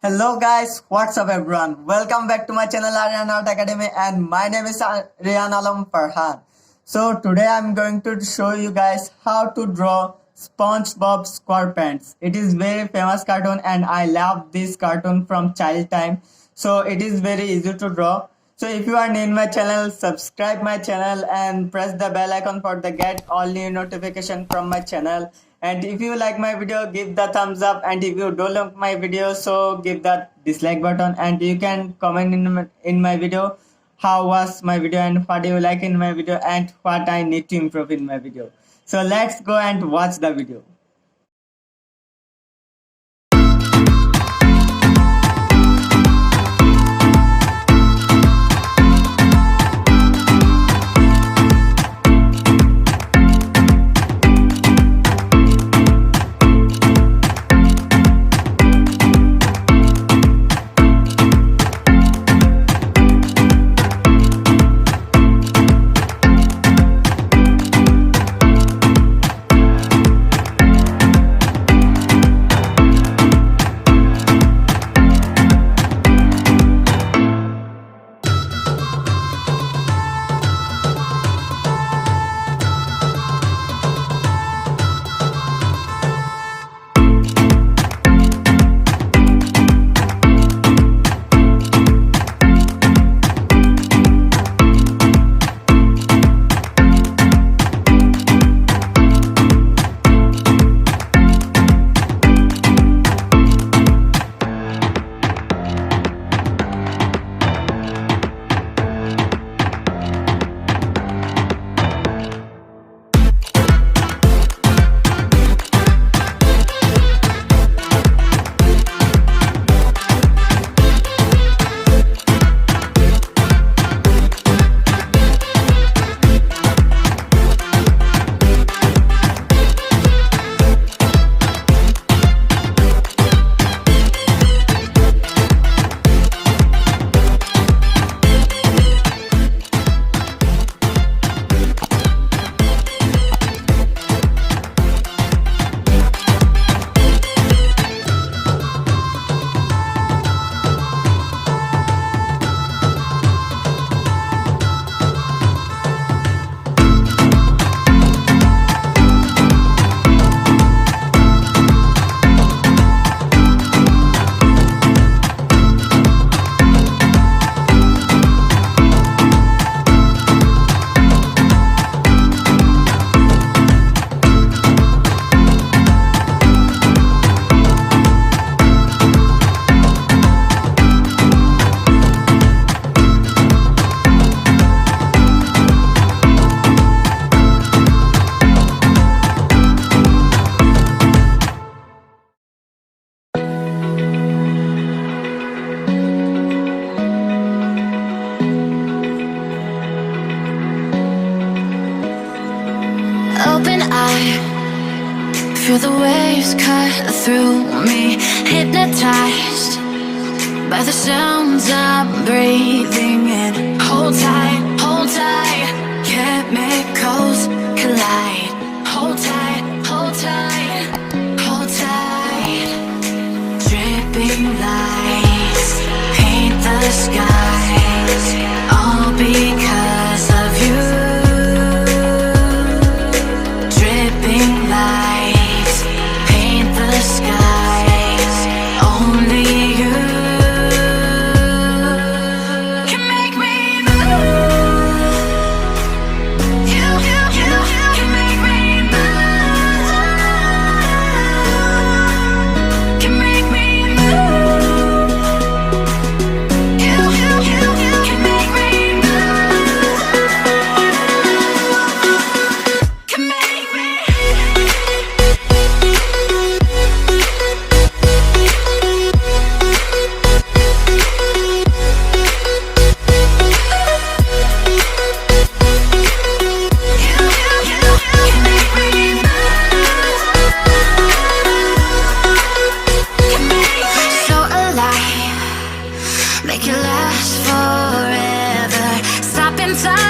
Hello guys, what's up everyone? Welcome back to my channel Aryan Art Academy and my name is Riyan Alam Farhan. So today I'm going to show you guys how to draw SpongeBob SquarePants. It is very famous cartoon and I love this cartoon from child time. So it is very easy to draw. So if you are new in my channel, subscribe my channel and press the bell icon for the get all new notification from my channel. And if you like my video, give the thumbs up, and if you don't like my video, so give the dislike button. And you can comment in my video how was my video and what do you like in my video and what I need to improve in my video. So let's go and watch the video. Open eye, feel the waves cut through me. Hypnotized by the sounds I'm breathing in. Hold tight, chemicals collide. Hold tight, hold tight, hold tight. Dripping lights paint the skies, all because of you. Lights paint the skies. Only you can make me move. You can make me move. Can make me move. You can make me move. Can make me. Make it last forever. Stop in time.